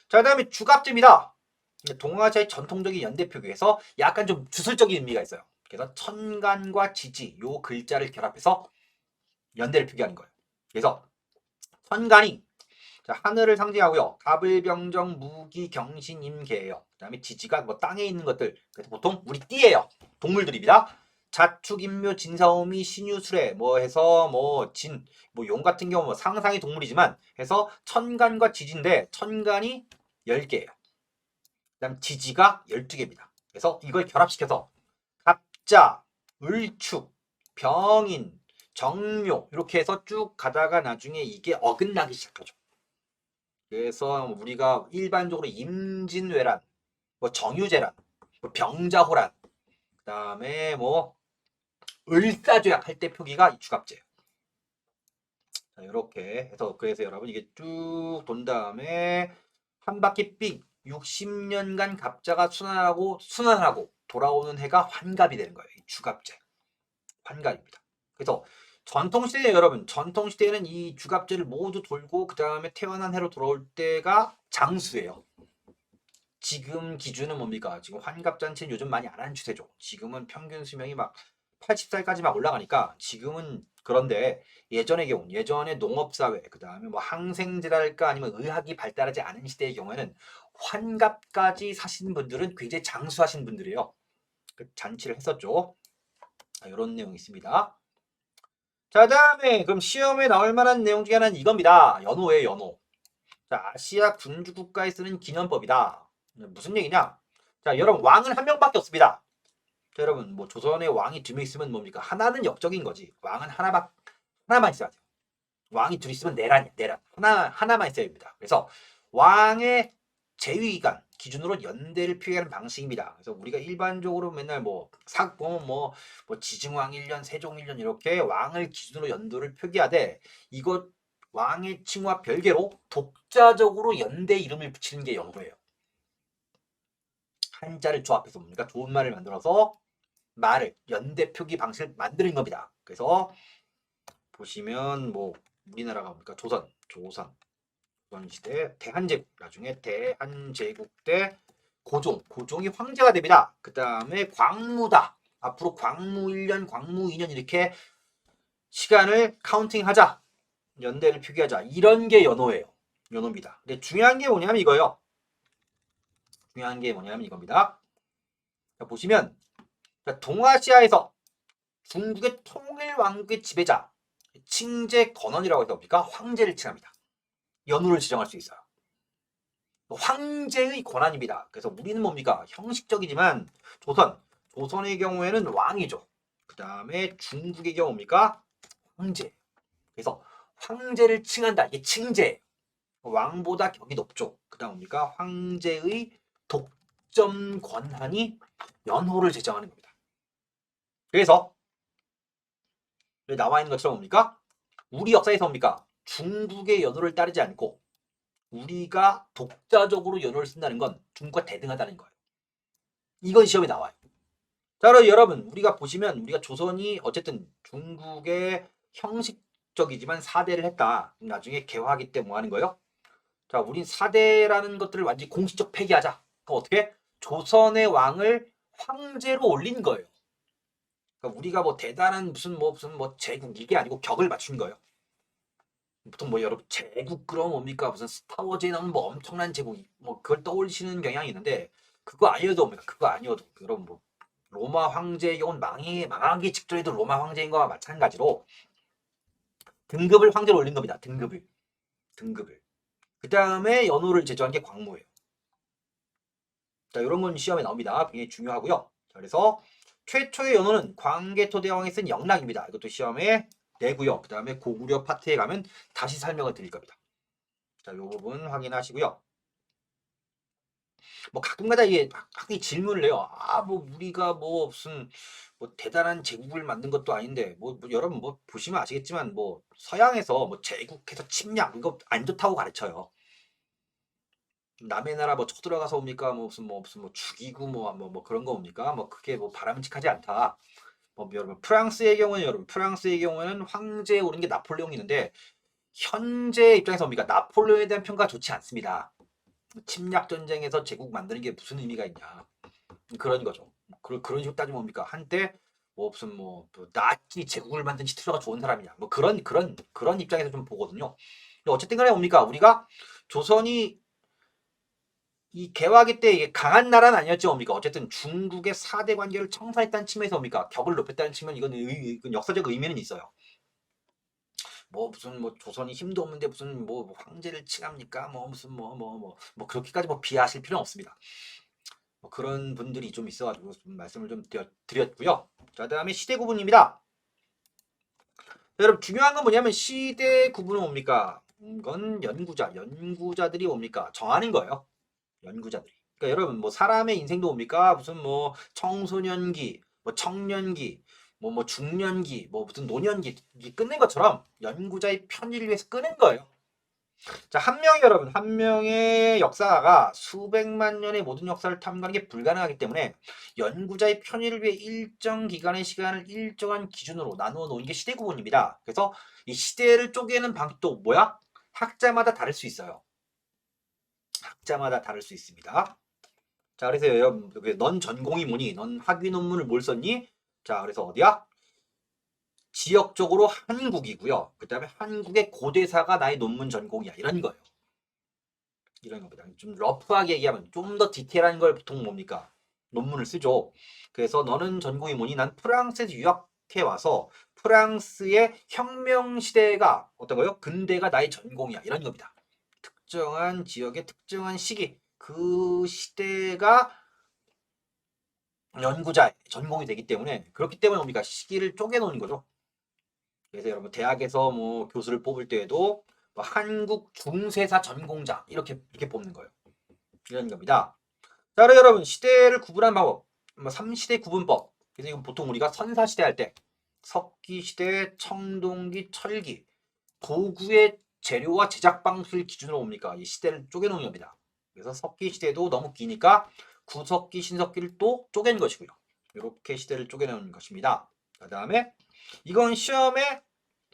자, 그다음에 주갑제입니다. 동아시아의 전통적인 연대 표기에서 약간 좀 주술적인 의미가 있어요. 그래서 천간과 지지 요 글자를 결합해서 연대를 표기하는 거예요. 그래서 천간이 하늘을 상징하고요. 갑을병정 무기경신임계예요. 그다음에 지지가 뭐 땅에 있는 것들. 그래서 보통 우리 띠예요. 동물들입니다. 자축인묘 진사오미 신유술에 뭐 해서 뭐 진 뭐 용 같은 경우 뭐 상상의 동물이지만 해서 천간과 지지인데 천간이 10개예요. 그다음 지지가 12개입니다. 그래서 이걸 결합시켜서 갑자, 을축, 병인, 정묘 이렇게 해서 쭉 가다가 나중에 이게 어긋나기 시작하죠. 그래서 우리가 일반적으로 임진왜란, 뭐 정유재란, 뭐 병자호란, 그다음에 뭐 을사조약 할 때 표기가 이 주갑제예요. 자, 이렇게 해서 그래서 여러분 이게 쭉 돈 다음에 한 바퀴 삥 60년간 갑자가 순환하고 돌아오는 해가 환갑이 되는 거예요. 이 주갑제. 환갑입니다. 그래서 전통시대에 여러분, 전통시대에는 이 주갑제를 모두 돌고 그 다음에 태어난 해로 돌아올 때가 장수예요. 지금 기준은 뭡니까? 지금 환갑잔치는 요즘 많이 안 하는 추세죠. 지금은 평균 수명이 막 80살까지 막 올라가니까 지금은 그런데 예전의 경우, 예전에 농업사회, 그 다음에 뭐 항생제랄까 아니면 의학이 발달하지 않은 시대의 경우에는 환갑까지 사신 분들은 굉장히 장수하신 분들이에요. 그 잔치를 했었죠. 이런 내용이 있습니다. 자, 다음에 그럼 시험에 나올 만한 내용 중에 하나는 이겁니다. 연호예요, 연호. 자, 아시아 군주 국가에 쓰는 기념법이다. 무슨 얘기냐? 자, 여러분 왕은 한 명밖에 없습니다. 자, 여러분 뭐 조선의 왕이 2명 있으면 뭡니까? 하나는 역적인 거지. 왕은 하나만 있어야 돼요. 왕이 둘 있으면 내란이야, 내란. 하나만 있어야 됩니다. 그래서 왕의 재위기간 기준으로 연대를 표기하는 방식입니다. 그래서 우리가 일반적으로 맨날 뭐 지증왕 1년, 세종 1년 이렇게 왕을 기준으로 연도를 표기하되 이것 왕의 칭호와 별개로 독자적으로 연대 이름을 붙이는 게 연호예요. 한자를 조합해서 뭡니까? 좋은 말을 만들어서 말을 연대 표기 방식을 만드는 겁니다. 그래서 보시면 뭐 우리나라가 뭡니까? 조선시대 대한제국, 나중에 대한제국 때 고종이 황제가 됩니다. 그 다음에 광무다. 앞으로 광무 1년, 광무 2년 이렇게 시간을 카운팅하자. 연대를 표기하자. 이런 게 연호예요. 연호입니다. 근데 중요한 게 뭐냐면 이거예요. 중요한 게 뭐냐면 이겁니다. 자, 보시면 동아시아에서 중국의 통일왕국의 지배자 칭제 건원이라고 해서 뭡니까? 황제를 칭합니다. 연호를 지정할 수 있어요. 황제의 권한입니다. 그래서 우리는 뭡니까? 형식적이지만 조선의 경우에는 왕이죠. 그 다음에 중국의 경우 뭡니까? 황제. 그래서 황제를 칭한다. 이게 칭제. 왕보다 격이 높죠. 그 다음 뭡니까? 황제의 독점 권한이 연호를 제정하는 겁니다. 그래서 나와 있는 것처럼 뭡니까? 우리 역사에서 뭡니까? 중국의 연호를 따르지 않고 우리가 독자적으로 연호를 쓴다는 건 중국과 대등하다는 거예요. 이건 시험에 나와요. 자, 그럼 여러분 우리가 보시면 우리가 조선이 어쨌든 중국의 형식적이지만 사대를 했다. 나중에 개화하기 때 뭐 하는 거예요? 자, 우린 사대라는 것들을 완전히 공식적 폐기하자. 그럼 어떻게? 조선의 왕을 황제로 올린 거예요. 그러니까 우리가 뭐 대단한 무슨 제국 이게 아니고 격을 맞춘 거예요. 보통 뭐 여러분 제국 그럼 뭡니까? 무슨 스타워즈에 나오는 뭐 엄청난 제국 뭐 그걸 떠올리시는 경향이 있는데 그거 아니어도 뭡니까? 그거 아니어도 여러분 뭐 로마 황제의 경우는 망하기 직전에도 로마 황제인 거와 마찬가지로 등급을 황제로 올린 겁니다. 등급을. 그 다음에 연호를 제정한 게 광무예요. 자, 이런 건 시험에 나옵니다. 굉장히 중요하고요. 자, 그래서 최초의 연호는 광개토대왕이 쓴 영락입니다. 이것도 시험에 내고요. 그 다음에 고구려 파트에 가면 다시 설명을 드릴 겁니다. 자, 이 부분 확인하시고요. 뭐 가끔가다 이게 학생이 질문을 해요. 뭐 우리가 뭐 무슨 뭐 대단한 제국을 만든 것도 아닌데 여러분 뭐 보시면 아시겠지만 뭐 서양에서 뭐 제국해서 침략 이거 안 좋다고 가르쳐요. 남의 나라 뭐 쳐들어가서 옵니까? 뭐 무슨 죽이고 뭐 그런 거 옵니까? 뭐 그게 뭐 바람직하지 않다. 뭐 여러분 프랑스의 경우에는 황제에 오른 게 나폴레옹이 있는데 현재 입장에서 뭡니까? 나폴레옹에 대한 평가가 좋지 않습니다. 침략 전쟁에서 제국 만드는 게 무슨 의미가 있냐? 그런 거죠. 그런 식으로 따지면 뭡니까? 한때 뭐 무슨 나치 제국을 만든 히틀러가 좋은 사람이냐? 뭐 그런 입장에서 좀 보거든요. 어쨌든 간에 뭡니까? 우리가 조선이 이 개화기 때 이게 강한 나라는 아니었죠, 뭡니까? 어쨌든 중국의 4대 관계를 청산했다는 측면에서 뭡니까? 격을 높였다는 측면 이건 역사적 의미는 있어요. 뭐 무슨 조선이 힘도 없는데 무슨 황제를 칭합니까? 그렇게까지 비하하실 필요는 없습니다. 그런 분들이 좀 있어가지고 말씀을 좀 드렸고요. 자, 다음에 시대 구분입니다. 여러분 중요한 건 뭐냐면 시대 구분은 뭡니까? 이건 연구자들이 뭡니까? 정하는 거예요. 연구자들이. 그러니까 여러분 사람의 인생도 뭡니까? 무슨 청소년기, 청년기, 중년기, 무슨 노년기 끝낸 것처럼 연구자의 편의를 위해서 끄는 거예요. 자, 한 명이 여러분, 한 명의 역사가 수백만 년의 모든 역사를 탐구하는 게 불가능하기 때문에 연구자의 편의를 위해 일정 기간의 시간을 일정한 기준으로 나누어 놓은 게 시대 구분입니다. 그래서 이 시대를 쪼개는 방식도 뭐야? 학자마다 다를 수 있어요. 학자마다 다를 수 있습니다. 자, 그래서 여러분, 넌 전공이 뭐니? 넌 학위 논문을 뭘 썼니? 자, 그래서 어디야? 지역적으로 한국이고요. 그 다음에 한국의 고대사가 나의 논문 전공이야. 이런 거예요. 이런 겁니다. 좀 러프하게 얘기하면 좀 더 디테일한 걸 보통 뭡니까? 논문을 쓰죠. 그래서 너는 전공이 뭐니? 난 프랑스에서 유학해 와서 프랑스의 혁명 시대가 어떤 거요? 근대가 나의 전공이야. 이런 겁니다. 특정한 지역의 특정한 시기, 그 시대가 연구자의 전공이 되기 때문에 그렇기 때문에 뭡니까? 시기를 쪼개놓은 거죠. 그래서 여러분 대학에서 뭐 교수를 뽑을 때에도 뭐 한국 중세사 전공자 이렇게 뽑는 거예요. 이런 겁니다. 자, 그럼 여러분 시대를 구분한 방법, 뭐 3시대 구분법. 그래서 이건 보통 우리가 선사시대 할 때 석기시대, 청동기, 철기 도구의 재료와 제작 방식을 기준으로 봅니까? 이 시대를 쪼개놓은 겁니다. 그래서 석기시대도 너무 기니까 구석기, 신석기를 또 쪼갠 것이고요. 이렇게 시대를 쪼개놓은 것입니다. 그 다음에 이건 시험에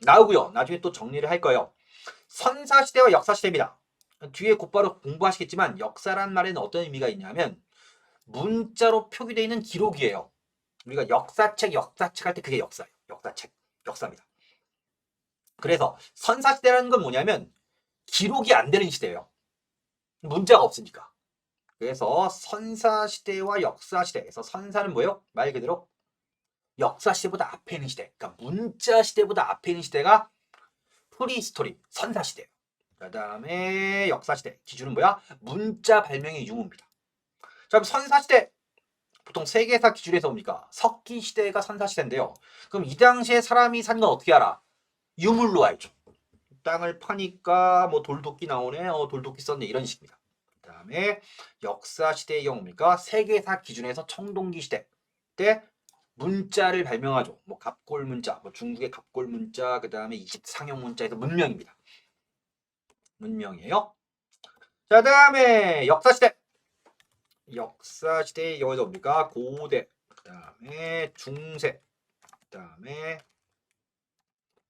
나오고요. 나중에 또 정리를 할 거예요. 선사시대와 역사시대입니다. 뒤에 곧바로 공부하시겠지만 역사란 말에는 어떤 의미가 있냐면 문자로 표기되어 있는 기록이에요. 우리가 역사책 할 때 그게 역사예요. 역사책, 역사입니다. 그래서 선사시대라는 건 뭐냐면 기록이 안 되는 시대예요. 문자가 없으니까. 그래서 선사시대와 역사시대에서 선사는 뭐예요? 말 그대로 역사시대보다 앞에 있는 시대. 그러니까 문자시대보다 앞에 있는 시대가 프리스토리, 선사시대예요. 그 다음에 역사시대. 기준은 뭐야? 문자 발명의 유무입니다. 자, 그럼 선사시대. 보통 세계사 기준에서 뭡니까? 석기시대가 선사시대인데요. 그럼 이 당시에 사람이 산 건 어떻게 알아? 유물로 알죠. 땅을 파니까 뭐 돌도끼 나오네. 돌도끼 썼네. 이런 식입니다. 그 다음에 역사시대의 경우입니까? 세계사 기준에서 청동기 시대 때 문자를 발명하죠. 뭐 갑골 문자, 뭐 중국의 갑골 문자, 그 다음에 이집트 상형 문자에서 문명입니다. 문명이에요. 자, 다음에 역사시대. 역사시대의 경우에서 뭡니까? 고대, 그 다음에 중세, 그 다음에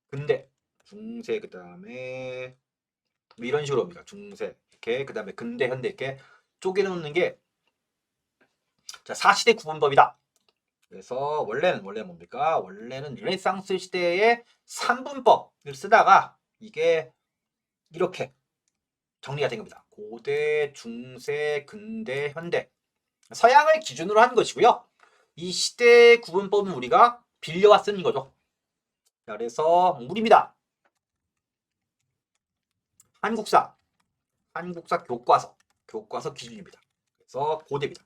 근대, 중세, 그 다음에 뭐 이런 식으로 옵니다. 중세, 이렇게, 그 다음에 근대, 현대 이렇게 쪼개놓는 게 자, 4시대 구분법이다. 그래서 원래는 뭡니까? 원래는 르네상스 시대의 3분법을 쓰다가 이게 이렇게 정리가 된 겁니다. 고대, 중세, 근대, 현대. 서양을 기준으로 한 것이고요. 이 시대 구분법은 우리가 빌려와 쓰는 거죠. 자, 그래서 물입니다. 한국사, 한국사 교과서 기준입니다. 그래서 고대입니다.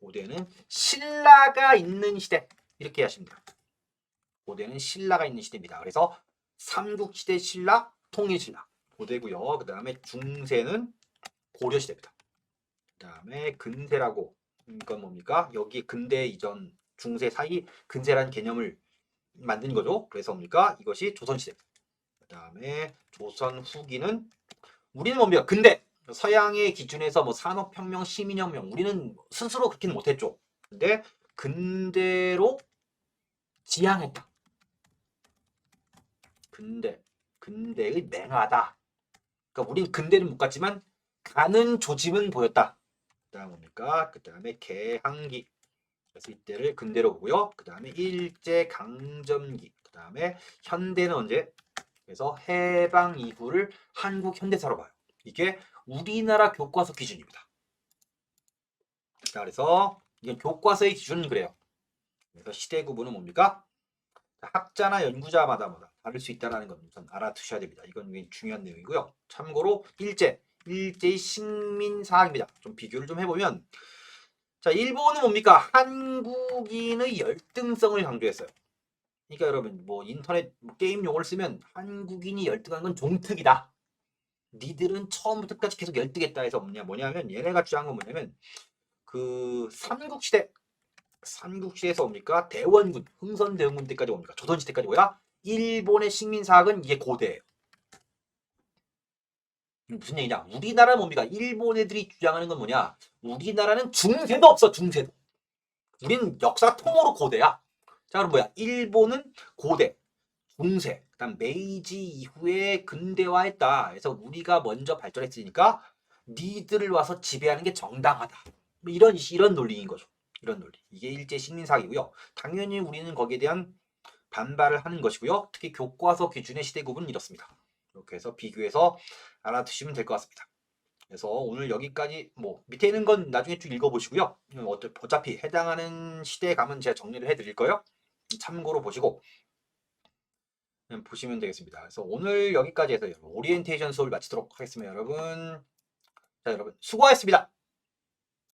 고대는 신라가 있는 시대 이렇게 하시면 돼요. 고대는 신라가 있는 시대입니다. 그래서 삼국시대 신라, 통일신라 고대고요. 그 다음에 중세는 고려시대입니다. 그 다음에 근세라고 이건 뭡니까? 여기 근대 이전 중세 사이 근세라는 개념을 만든 거죠. 그래서 뭡니까? 이것이 조선시대. 그 다음에 조선 후기는 우리는 뭡니까? 근대 서양의 기준에서 뭐 산업혁명, 시민혁명 우리는 스스로 그렇게는 못했죠. 근데 근대로 지향했다. 근대의 맹하다. 그러니까 우린 근대는 못 갔지만 가는 조짐은 보였다. 그 다음 뭡니까? 그 다음에 개항기. 그래서 이때를 근대로 보고요. 그 다음에 일제강점기. 그 다음에 현대는 언제? 그래서 해방 이후를 한국 현대사로 봐요. 이게 우리나라 교과서 기준입니다. 자, 그래서 이건 교과서의 기준은 그래요. 그래서 시대 구분은 뭡니까? 학자나 연구자마다 다를 수 있다는 건 우선 알아두셔야 됩니다. 이건 굉장히 중요한 내용이고요. 참고로 일제의 식민사학입니다. 좀 비교를 좀 해보면 자, 일본은 뭡니까? 한국인의 열등성을 강조했어요. 그러니까 여러분 뭐 인터넷 게임 용어를 쓰면 한국인이 열등한 건 종특이다. 니들은 처음부터 끝까지 계속 열등했다 해서 뭐냐면 얘네가 주장한 건 뭐냐면 그 삼국시대에서 뭡니까? 대원군, 흥선대원군 때까지 뭡니까? 조선시대까지 뭐야? 일본의 식민사학은 이게 고대예요. 무슨 얘기냐? 우리나라 뭡니까? 일본 애들이 주장하는 건 뭐냐? 우리나라는 중세도 없어, 중세도. 우리는 역사 통으로 고대야. 자, 그럼 뭐야? 일본은 고대, 중세, 그다음 메이지 이후에 근대화했다. 그래서 우리가 먼저 발전했으니까 니들을 와서 지배하는 게 정당하다. 뭐 이런 논리인 거죠. 이런 논리. 이게 일제 식민사기고요. 당연히 우리는 거기에 대한 반발을 하는 것이고요. 특히 교과서 기준의 시대 구분은 이렇습니다. 이렇게 해서 비교해서 알아두시면 될 것 같습니다. 그래서 오늘 여기까지 뭐 밑에 있는 건 나중에 쭉 읽어보시고요. 어차피 해당하는 시대에 가면 제가 정리를 해드릴 거예요. 참고로 보시고 보시면 되겠습니다. 그래서 오늘 여기까지 해서 오리엔테이션 수업을 마치도록 하겠습니다. 여러분. 자, 여러분 수고하셨습니다.